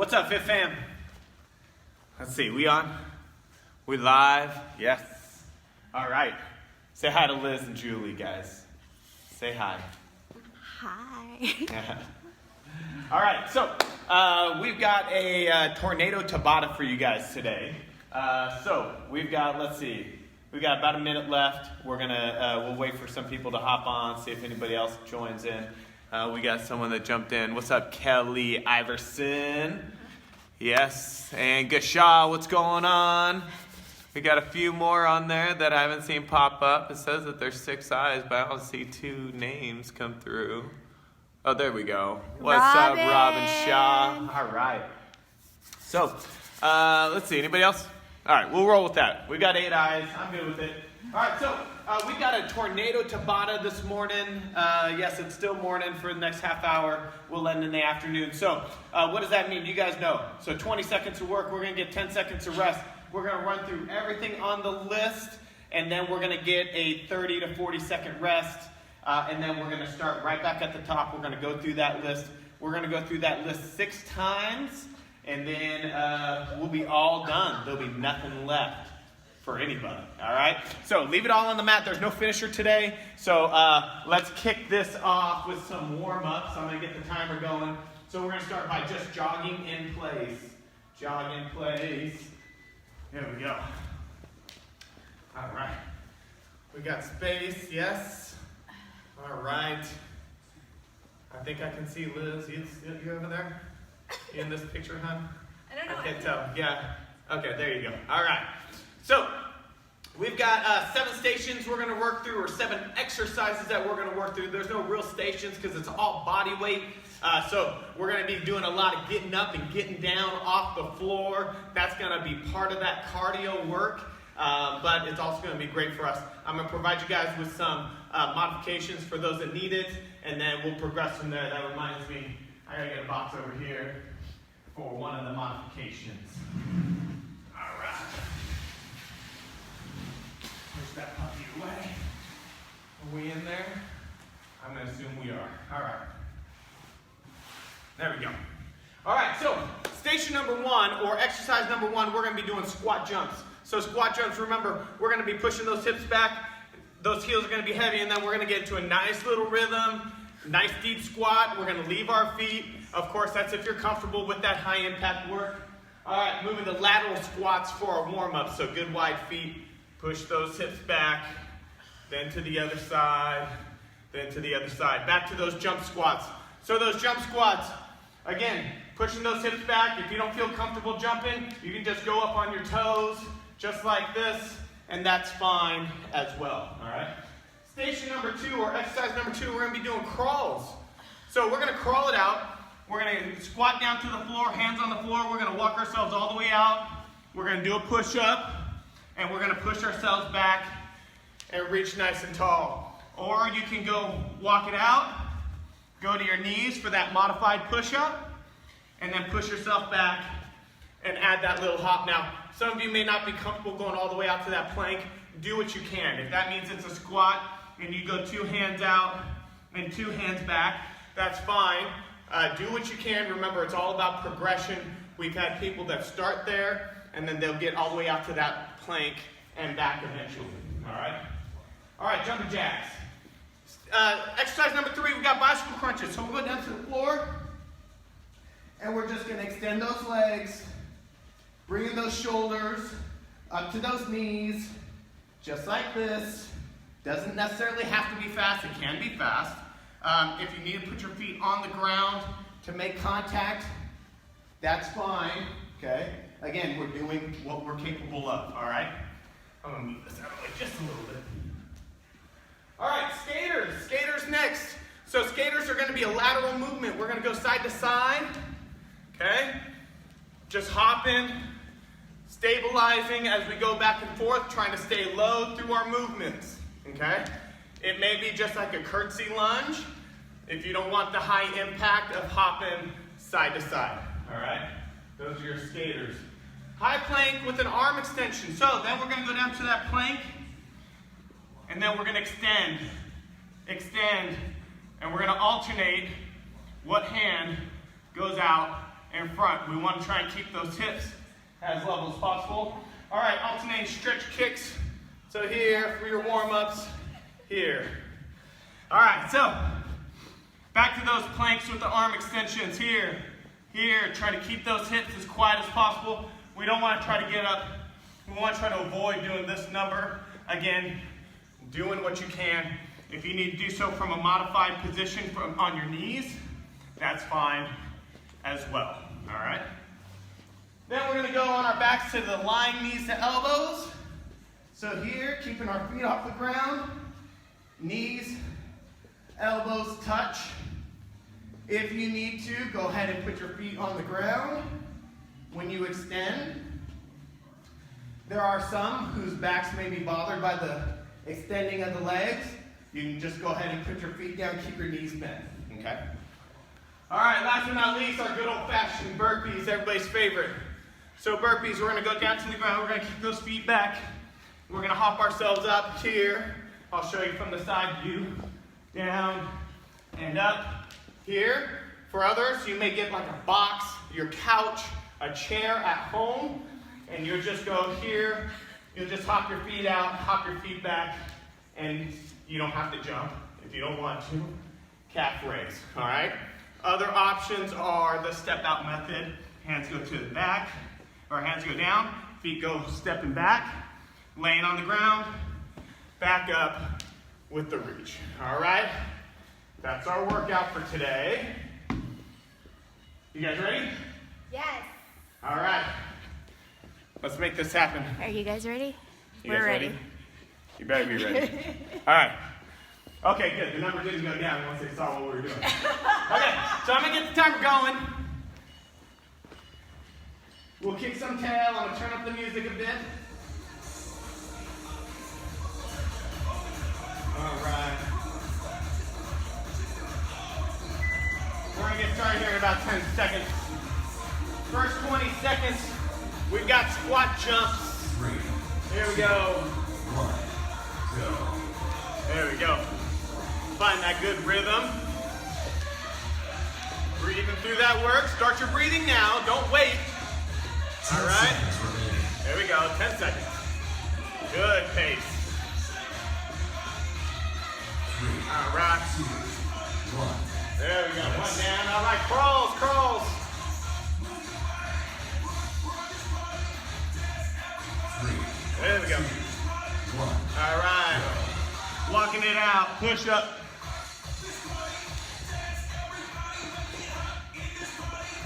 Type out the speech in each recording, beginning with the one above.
What's up, Fit Fam? Let's see, we on? We live? Yes. All right. Say hi to Liz and Julie, guys. Say hi. Hi. Yeah. All right, so we've got a Tornado Tabata for you guys today. So we've got, let's see, we've got about a minute left. We're gonna, we'll wait for some people to hop on, see if anybody else joins in. We got someone that jumped in. What's up, Kelly Iverson? Yes, and Gashaw, what's going on? We got a few more on there that I haven't seen pop up. It says that there's 6 eyes, but I don't see 2 names come through. Oh, there we go. What's up, Robin Shaw? All right. So, let's see. Anybody else? All right, we'll roll with that. We got 8 eyes. I'm good with it. All right, so we got a Tornado Tabata this morning. Yes, it's still morning for the next half hour. We'll end in the afternoon. So, what does that mean? You guys know. So, 20 seconds of work. We're going to get 10 seconds of rest. We're going to run through everything on the list, and then we're going to get a 30 to 40 second rest. And then we're going to start right back at the top. We're going to go through that list. We're going to go through that list 6 times, and then we'll be all done. There'll be nothing left for anybody, all right? So leave it all on the mat. There's no finisher today. So let's kick this off with some warm-ups. I'm going to get the timer going. So we're going to start by just jogging in place. Jog in place. There we go. All right. We got space, yes. All right. I think I can see Liz. You over there? You in this picture, hon? I don't know. I can't tell. Yeah. Okay, there you go. All right. So, we've got 7 stations we're going to work through, or 7 exercises that we're going to work through. There's no real stations because it's all body weight. So, we're going to be doing a lot of getting up and getting down off the floor. That's going to be part of that cardio work. But it's also going to be great for us. I'm going to provide you guys with some modifications for those that need it, and then we'll progress from there. That reminds me, I got to get a box over here for one of the modifications. All right. Push that puppy away. Are we in there? I'm going to assume we are. All right. There we go. All right, so station number 1, or exercise number 1, we're going to be doing squat jumps. So squat jumps, remember, we're going to be pushing those hips back. Those heels are going to be heavy, and then we're going to get into a nice little rhythm, nice deep squat. We're going to leave our feet. Of course, that's if you're comfortable with that high impact work. All right, moving to lateral squats for our warm-up. So good wide feet. Push those hips back, then to the other side, then to the other side. Back to those jump squats. So those jump squats, again, pushing those hips back. If you don't feel comfortable jumping, you can just go up on your toes, just like this, and that's fine as well, all right? Station number 2, or exercise number 2, we're gonna be doing crawls. So we're gonna crawl it out. We're gonna squat down to the floor, hands on the floor. We're gonna walk ourselves all the way out. We're gonna do a push-up, and we're gonna push ourselves back and reach nice and tall. Or you can go walk it out, go to your knees for that modified push-up, and then push yourself back and add that little hop. Now, some of you may not be comfortable going all the way out to that plank. Do what you can. If that means it's a squat and you go 2 hands out and 2 hands back, that's fine. Do what you can. Remember, it's all about progression. We've had people that start there and then they'll get all the way out to that plank and back eventually. All right? All right, jumping jacks. Exercise number 3, we got bicycle crunches. So we'll go down to the floor and we're just going to extend those legs. Bringing those shoulders up to those knees, just like this. Doesn't necessarily have to be fast. It can be fast. If you need to put your feet on the ground to make contact, that's fine, okay? Again, we're doing what we're capable of, all right? I'm going to move this out of the way just a little bit. All right, skaters. Skaters next. So skaters are going to be a lateral movement. We're going to go side to side, okay? Just hopping. Stabilizing as we go back and forth, trying to stay low through our movements, okay? It may be just like a curtsy lunge if you don't want the high impact of hopping side to side, all right? Those are your skaters. High plank with an arm extension. So then we're going to go down to that plank, and then we're going to extend, and we're going to alternate what hand goes out in front. We want to try and keep those hips as level as possible. All right, alternating stretch kicks. So here for your warm-ups, here. All right, so back to those planks with the arm extensions. Here, try to keep those hips as quiet as possible. We don't want to try to get up. We want to try to avoid doing this number. Again, doing what you can. If you need to do so from a modified position on your knees, that's fine as well, all right? Then we're gonna go on our backs to the lying knees to elbows. So here, keeping our feet off the ground, knees, elbows touch. If you need to, go ahead and put your feet on the ground when you extend. There are some whose backs may be bothered by the extending of the legs. You can just go ahead and put your feet down, keep your knees bent, okay? All right, last but not least, our good old-fashioned burpees, everybody's favorite. So burpees, we're gonna go down to the ground, we're gonna keep those feet back. We're gonna hop ourselves up here. I'll show you from the side view. Down and up here. For others, you may get like a box, your couch, a chair at home, and you'll just go here. You'll just hop your feet out, hop your feet back, and you don't have to jump if you don't want to. Calf raise, all right? Other options are the step out method. Hands go to the back, or hands go down, feet go stepping back, laying on the ground, back up with the reach, all right? That's our workout for today. You guys ready? Yes. All right. Let's make this happen. Are you guys ready? You guys ready? You better be ready. All right. Okay, good. The number didn't go down once they saw what we were doing. Okay, so I'm gonna get the timer going. We'll kick some tail. I'm gonna turn up the music a bit. All right. We're gonna get started here in about 10 seconds. First 20 seconds, we've got squat jumps. Here we go. There we go. Find that good rhythm. Breathing through that work. Start your breathing now. Don't wait. All right. There we go. 10 seconds. Good pace. All right. There we go. One down. All right. Crawls, crawls. There we go. All right. Walking it out. Push up.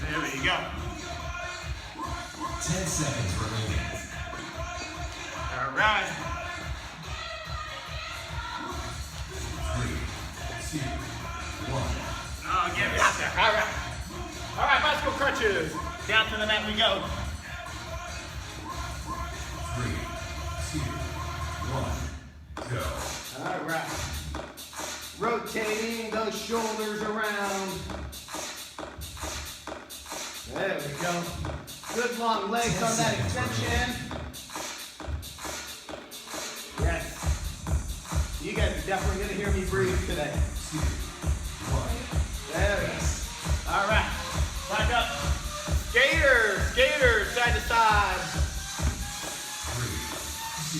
There we go. 10 seconds remaining. All right. 3, 2, 1. Oh, get it out there. All right. All right, bicycle crutches. Down to the mat we go. 3, 2, 1, go. All right. Rotating those shoulders around. There we go. Good long legs on that extension. Yes. You guys are definitely going to hear me breathe today. 2, 1. There we go. All right. Back up. Skaters. Skaters. Side to side. 3, 2,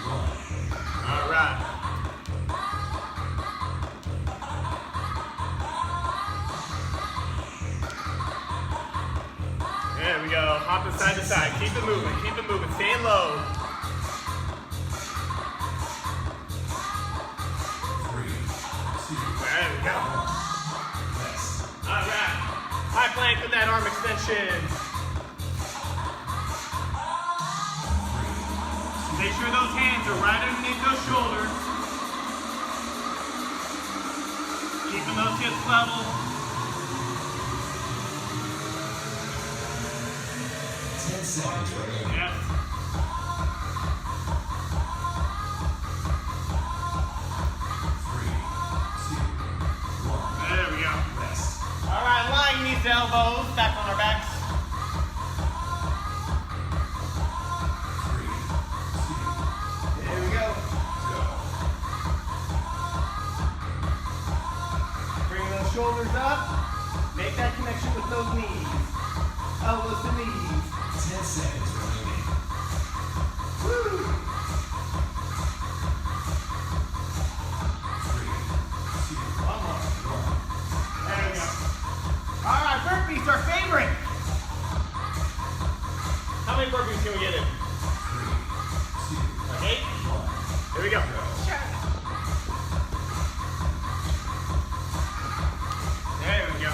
1. All right. There we go. Hopping side to side. Keep it moving. Keep it moving. Staying low. 3, 2, There we go. 1. Rest. All right. High plank with that arm extension. Make sure those hands are right underneath those shoulders. Keeping those hips level. 10 seconds remaining. Yes. 3, 2, 1. There we go. Rest. All right, lying knees to elbows, back on our backs. 3, 2, There we go. go. Bring those shoulders up. Make that connection with those knees. elbows to knees. 10 seconds remaining. Woo. 3, 2, One more. 1. There we go. All right, burpees, our favorite. How many burpees can we get in? 3, 2, Like 8? 1. Here we go. There we go.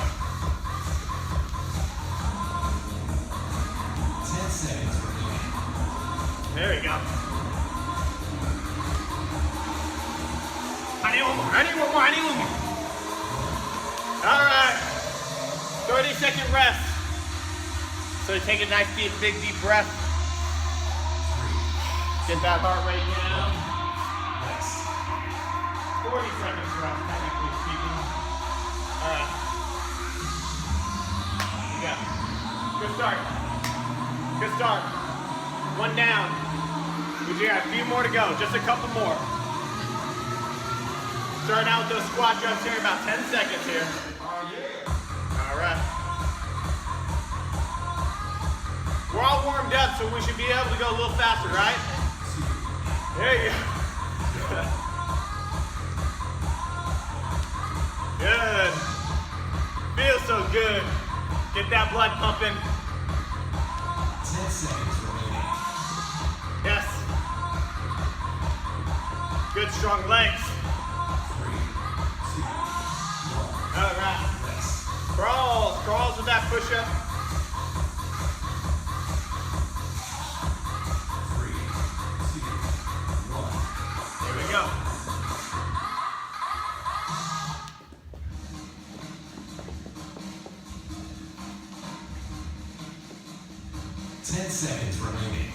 10 seconds remaining. There we go. I need one more. I need one more. I need one more. All right. 30-second rest. So you take a nice deep, big deep breath. 3, Get that heart rate down. rest. 40 seconds rest, technically speaking. All right. You go. Good start. Good start. One down. We got a few more to go. Just a couple more. Starting out with those squat jumps here, about 10 seconds here. All right. We're all warmed up, so we should be able to go a little faster, right? There you go. Good. Feels so good. Get that blood pumping. 10 seconds remaining. Yes. Good strong legs. 3, 2, 1. All right. Rest. Crawls. Crawls with that push-up. 3, 2, 1. Here we go. Ten seconds remaining.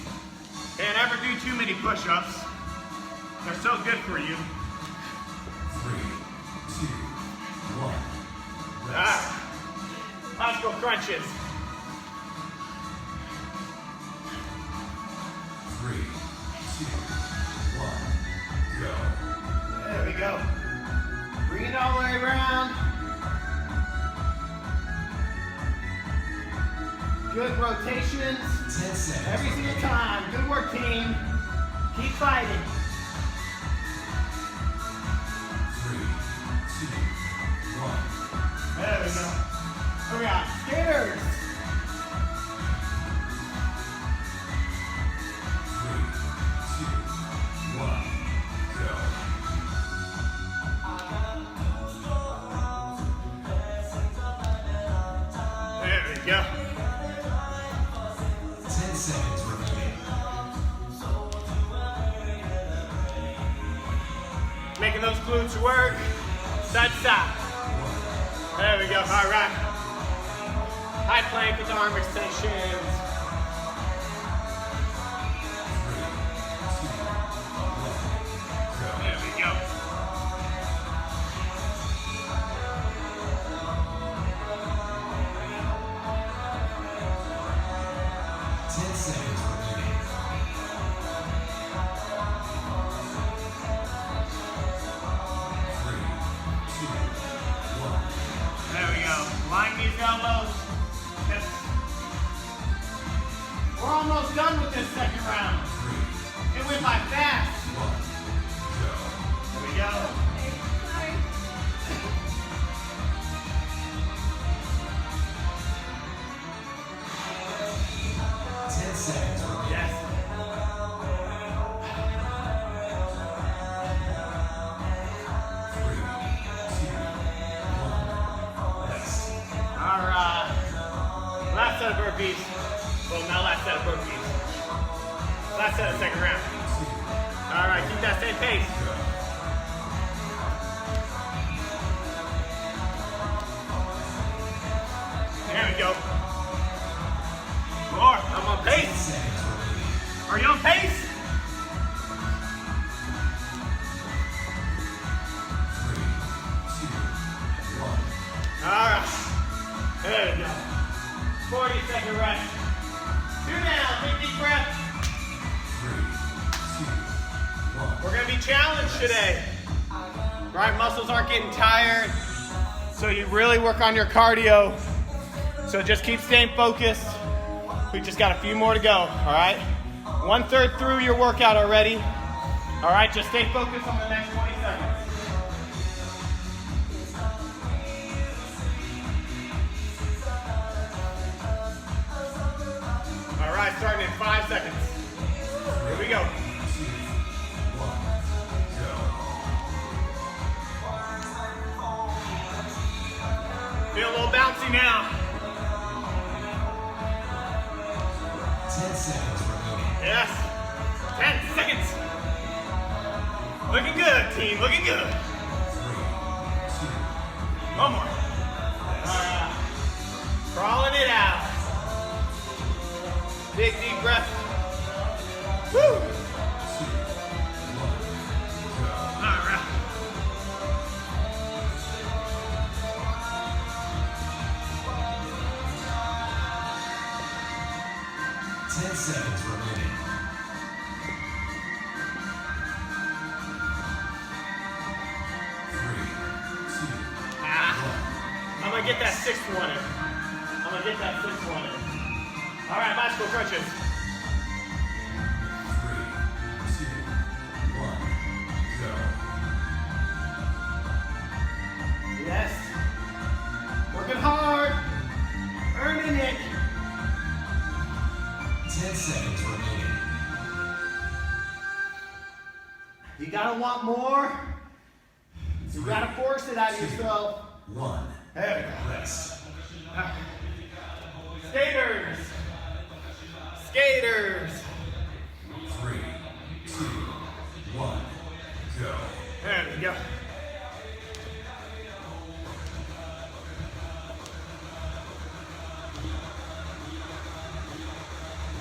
Can't ever do too many push-ups. They're so good for you. 3, 2, 1. Rest. Ah. Let's go crunches. 3, 2, 1. Go. There we go. Bring it all the way around. Good rotations. 10 seconds. Every single time. Good work, team. Keep fighting. 3, 2, 1. There we go. Oh, we got stairs. 3, 2, 1. Go. There we go. 10 seconds remaining. Making those glutes work. Side to side. There we go. All right. High plank with arm extensions. 3, 2, 1. Go. There we go. Seconds remaining. 3, 2, 1. There we go. Line these elbows. Yes. We're almost done with this second round. 3, It went by fast. 1. Go. Here we go. Seconds remaining. Yes. 3, 2, 1. Rest. All right. Last set of burpees. Well, not last set of burpees. Last set of second round. 2, All right, keep that same pace. go. There we go. More. I'm on 10 pace. seconds remaining. Are you on pace? 3, 2, 1. All right. There we go. 40-second rest. 2 down. Big deep breath. 3, 2, 1. We're going to be challenged today. Right? Muscles aren't getting tired. So you really work on your cardio. So just keep staying focused. We just got a few more to go, all right? 1/3 through your workout already. All right, just stay focused on the next 20 seconds. All right, starting in 5 seconds. Here we go. 2, 1, go. Feel a little bouncy now. 10 seconds remaining. Yes. 10 seconds. Looking good, team. Looking good. 3, 2, One more. Crawling it out. Big deep breath. Woo. 2, 1, go. All right. Ten seconds remaining. 3, 2, I'm gonna get that 6th one in. I'm gonna get that 6th one in. All right, bicycle crunches. 3, 2, 1, go. Yes. Working hard. Earning it. 10 seconds remaining. You gotta want more. You gotta force it out of 2, yourself. 1. There we go. Rest. Skaters. Skaters. 3, 2, 1, go. There we go.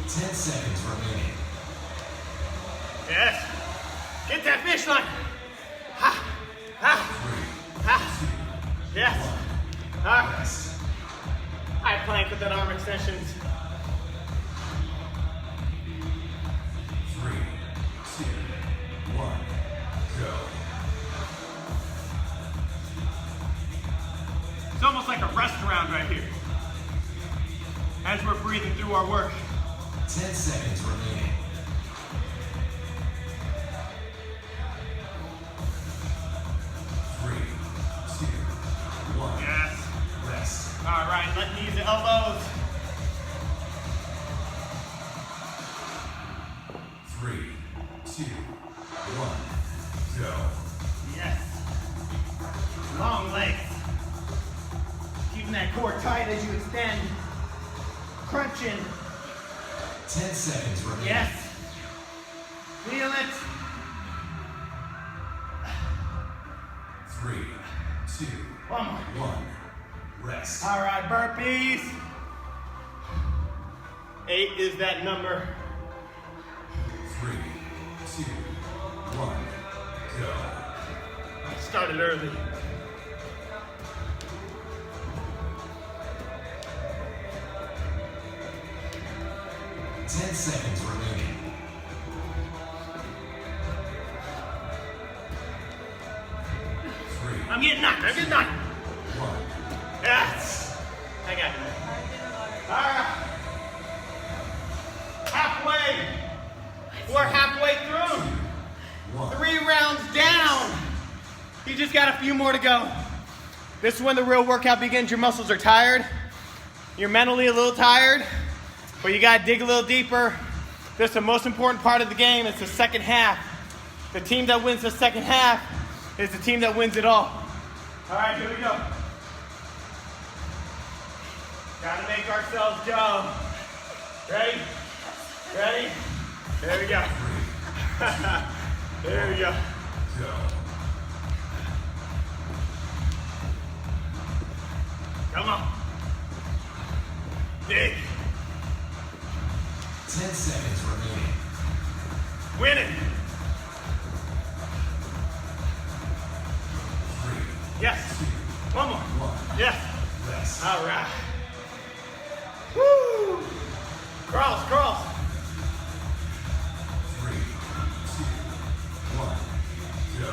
Ten seconds remaining. Yes. Get that finish line. Ha. Ha. 3, Ha. Yes. All right. rest. I plank with that arm extensions. 3, 2, 1, go. It's almost like a rest round right here. As we're breathing through our work. 10 seconds remaining. 3, 2, 1. Yes. Rest. All right, let knees to elbows. 3, 2, 1, go. Yes. Long legs. Keeping that core tight as you extend. Crunching. 10 seconds remaining. Yes. Feel it. 3, 2, One more. 1. Rest. All right, burpees. 8 is that number. 3, 2, 1, go. Started early. Ten seconds remaining. 3, I'm getting knocked. I'm getting knocked. 1. Yes. I got it. All right. Halfway. We're halfway through. 1. 3 rounds down. You just got a few more to go. This is when the real workout begins. Your muscles are tired. You're mentally a little tired, but you gotta dig a little deeper. This is the most important part of the game. It's the second half. The team that wins the second half is the team that wins it all. All right, here we go. Gotta make ourselves go. Ready? Ready? There we go. There we go. Go. Come on. Dig. 10 seconds remaining. Win it. 3, Yes. One more. 1. Yes. Rest. All right. Woo. Cross, cross. 3, 2, 1, go.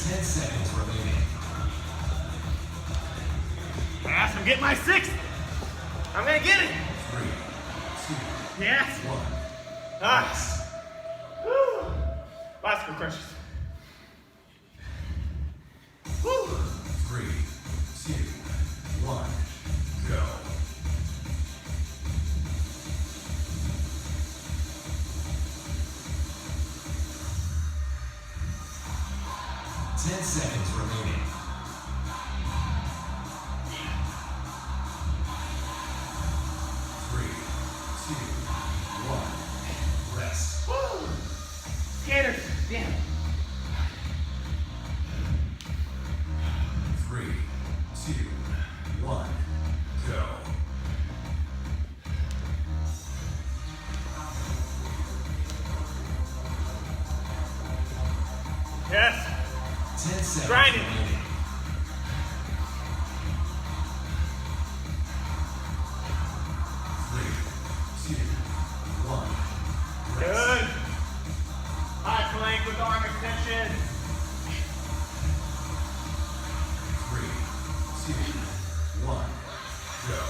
10 seconds remaining. Yes, I'm getting my 6th. I'm gonna get it. 3, 2, Yes. 1. Ah. Woo. Bicycle crunches. Woo. 3, 2, 1. Go. Ten seconds remaining. 3, 2, 1. Rest. Woo. Skaters. Damn. 3, 2, 1. Go. Yes. 10 seconds Grinding. remaining. 3, 2, 1. Good. High plank with arm extension. 3, 2, 1. Go.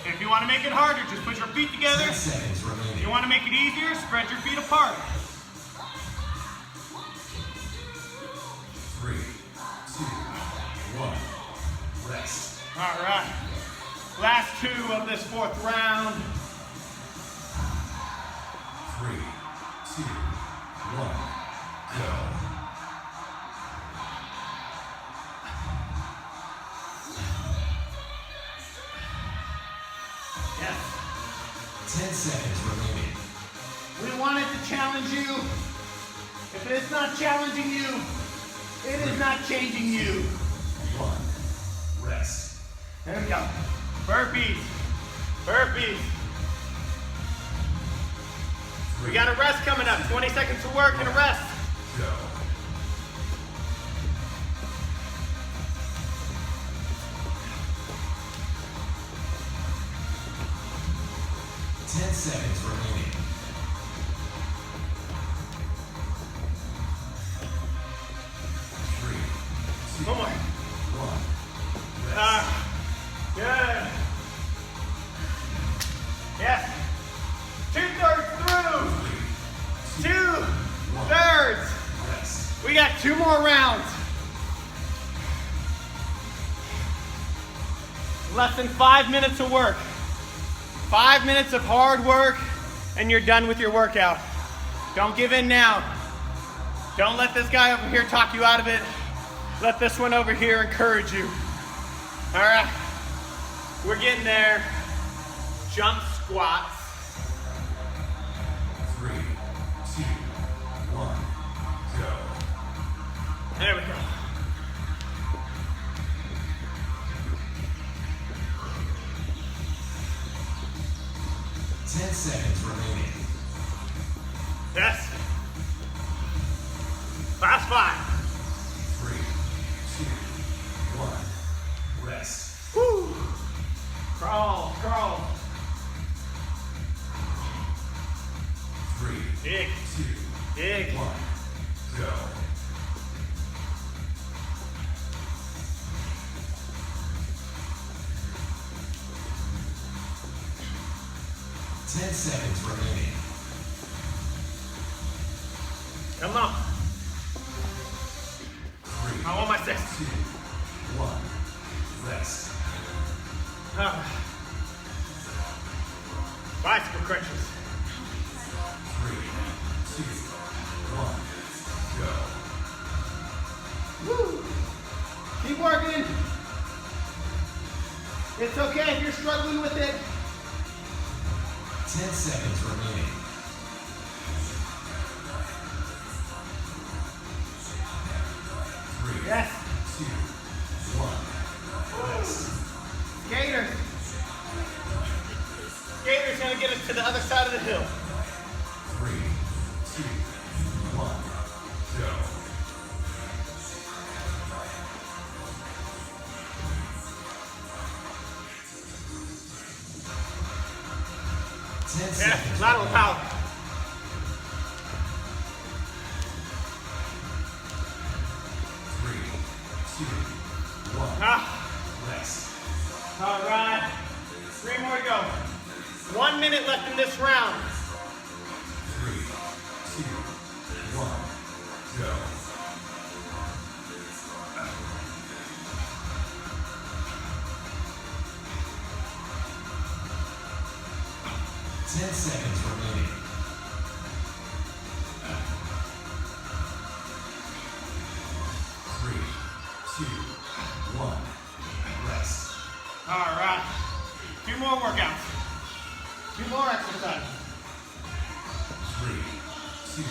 If you want to make it harder, just put your feet together. 10 seconds If you remaining. want to make it easier, spread your feet apart. 3, 2, 1. Rest. All right. Last 2 of this 4th round. 3, 2, 1. Go. Yes. 10 seconds remaining. We want it to challenge you. If it's not challenging you, it is not changing you. 1. Rest. There we go. Burpees. Burpees. We got a rest coming up. 20 seconds to work and a rest. Go. Ten seconds remaining. 3, 2, One more. 1. Rest. Good. Yes. 2/3 through. 3, 2, 2/3. rest. We got 2 more rounds. Less than 5 minutes of work. 5 minutes of hard work, and you're done with your workout. Don't give in now. Don't let this guy over here talk you out of it. Let this one over here encourage you. All right, we're getting there. Jump squats. 3, 2, 1. Go. There we go. Ten seconds remaining. Yes. Last 5. 3, 2, 1. Rest. Woo. Crawl, crawl. 3, Dig, 2, dig. 1. Go. Ten seconds remaining. Come on. 3, I want my 6. 2, 1. Rest. Bicycle crunches. 3, 2, 1. Go. Woo. Keep working. It's okay if you're struggling with it. 10 seconds remaining. 3, Yes. 2, 1. Rest. Skaters. Skaters gonna get us to the other side of the hill. 3, 2, 1. Go. 10 Yes, seconds. lateral power. 3, 2, 1. Ah, Rest. all right. 3 more to go. 1 minute left in this round. 3, 2, 1. Go. Ten seconds remaining. 3, 2, 1. Rest. All right. 2 more workouts. 2 more exercises. 3, 2,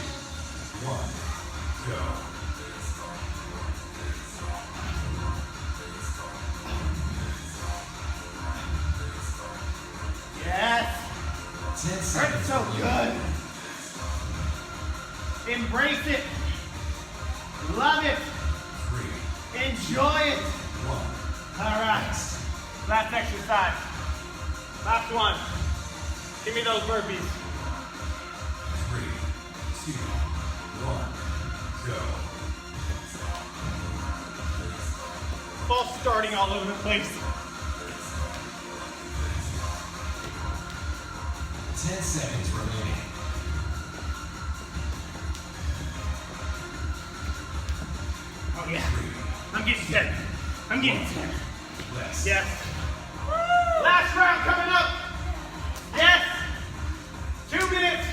1. Go. Yes. 10 Hurts seconds so remaining. good. Embrace it. Love it. 3, Enjoy it. 1. All right. Rest. Last exercise. Last one. Give me those burpees. 3, 2, 1. Go. False starting all over the place. 10 seconds remaining. Oh yeah. 3, I'm getting 10. I'm getting 10. rest. Yes. Last round coming up. Yes. 2 minutes.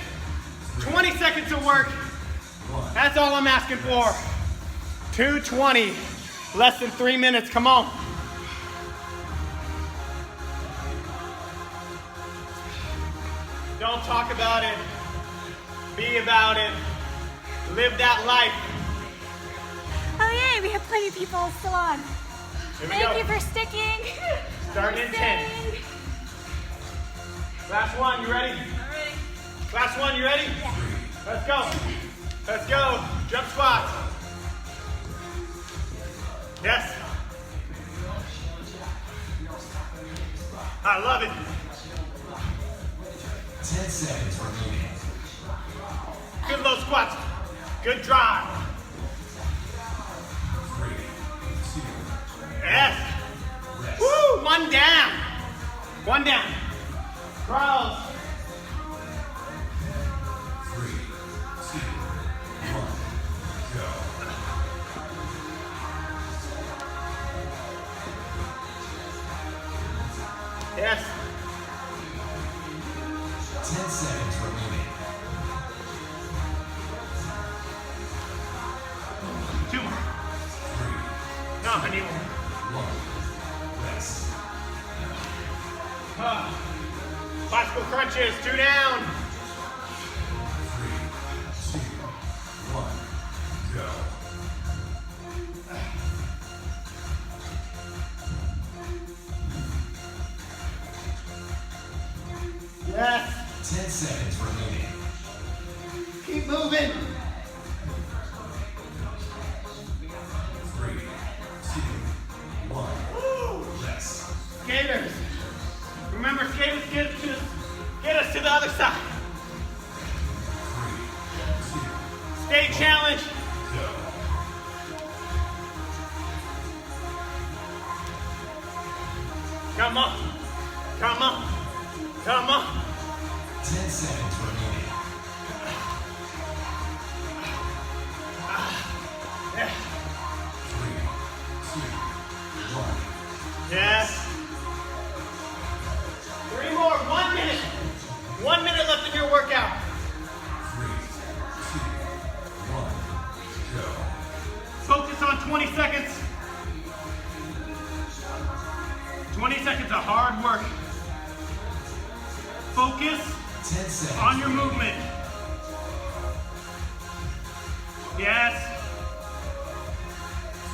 20 seconds of work. 1. That's all I'm asking for. 2:20. Less than 3 minutes. Come on. Don't talk about it. Be about it. Live that life. Oh yay, we have plenty of people still on. Here we Thank go. you for sticking. Starting in 10. Staying. Last one. You ready? Last one. You ready? Yeah. Let's go. Let's go. Jump squats. Yes. I love it. 10 seconds remaining. Good low squats. Good drive. 3, 2, Yes. rest. Woo! One down. One down. Crawls. 3, 2, 1. Go. Yes. 10 seconds remaining. 2 more. 3, No, I need 1. Rest. one. Bicycle crunches. 2 down. 3, 2, 1. Go. Yes. 10 seconds remaining. Keep moving. 3, 2, 1. Rest. Skaters. Remember, skaters get us to the other side. 3, 2, Stay challenged. go. Come on. Come on. Come on. 10 seconds remaining. Yeah. 3, 2, 1. Yes. 3 more. 1 minute. 1 minute left in your workout. 3, 2, 1. Go. Focus on 20 seconds. 20 seconds of hard work. Focus 10 seconds. on your movement. Yes.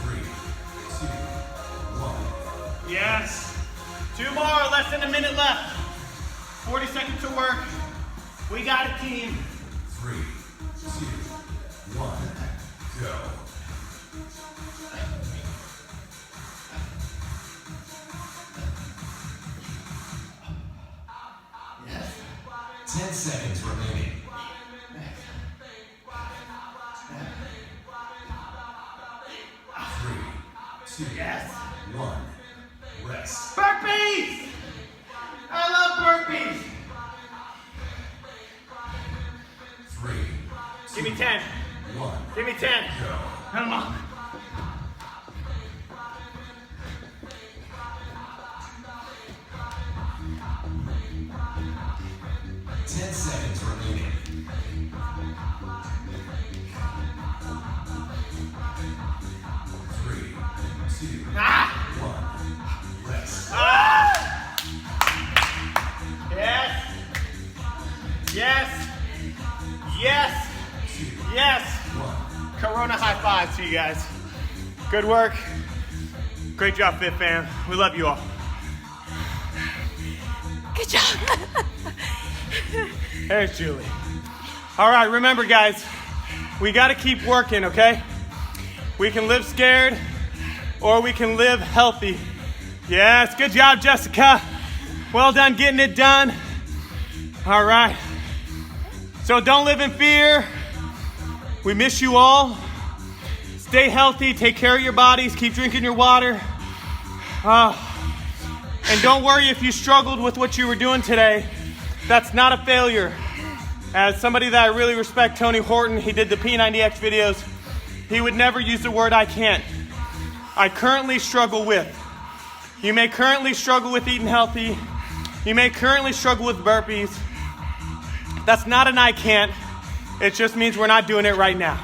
3, 2, 1. Yes. 2 more. Less than a minute left. 40 seconds to work. We got it, team. 3, 2, 1. Go. Yes. 10 seconds remaining. 3, 2, Yes. 1. Rest. Burpees! I love burpees. 3, Give me 10. 1. Give me 10. Go. Come on. Ten seconds remaining. 3, 2, Ah! 1. Rest. Ah! Yes. Yes. Yes. 2, Yes. 1. Corona high five to you guys. Good work. Great job, Fit Fam. We love you all. Good job. There's Julie. All right, remember guys, we got to keep working, okay? We can live scared or we can live healthy. Yes, good job, Jessica. Well done getting it done. All right. So don't live in fear. We miss you all. Stay healthy, take care of your bodies, keep drinking your water. And don't worry if you struggled with what you were doing today. That's not a failure. As somebody that I really respect, Tony Horton, he did the P90X videos. He would never use the word I can't. I currently struggle with. You may currently struggle with eating healthy. You may currently struggle with burpees. That's not an I can't. It just means we're not doing it right now.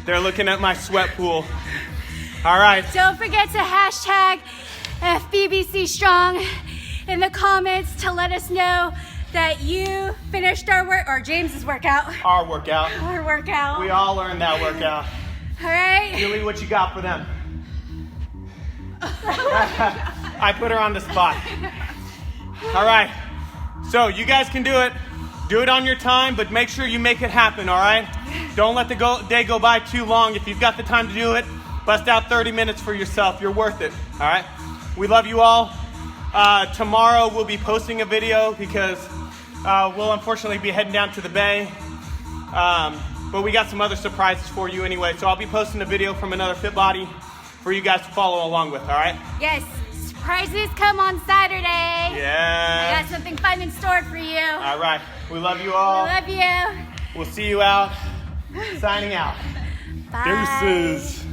They're looking at my sweat pool. All right. Don't forget to hashtag FBBC Strong in the comments to let us know that you finished our work, or James's workout. Our workout. Our workout. We all learned that workout. All right. Julie, what you got for them? I put her on the spot. All right. So you guys can do it. Do it on your time, but make sure you make it happen, all right? Don't let the day go by too long. If you've got the time to do it, bust out 30 minutes for yourself. You're worth it, all right? We love you all. Tomorrow we'll be posting a video because we'll unfortunately be heading down to the Bay. But we got some other surprises for you anyway. So I'll be posting a video from another Fit Body for you guys to follow along with, all right? Yes, surprises come on Saturday. I Yeah. got something fun in store for you. All right. We love you all. I love you. We'll see you out. Signing out. Bye. Deuces.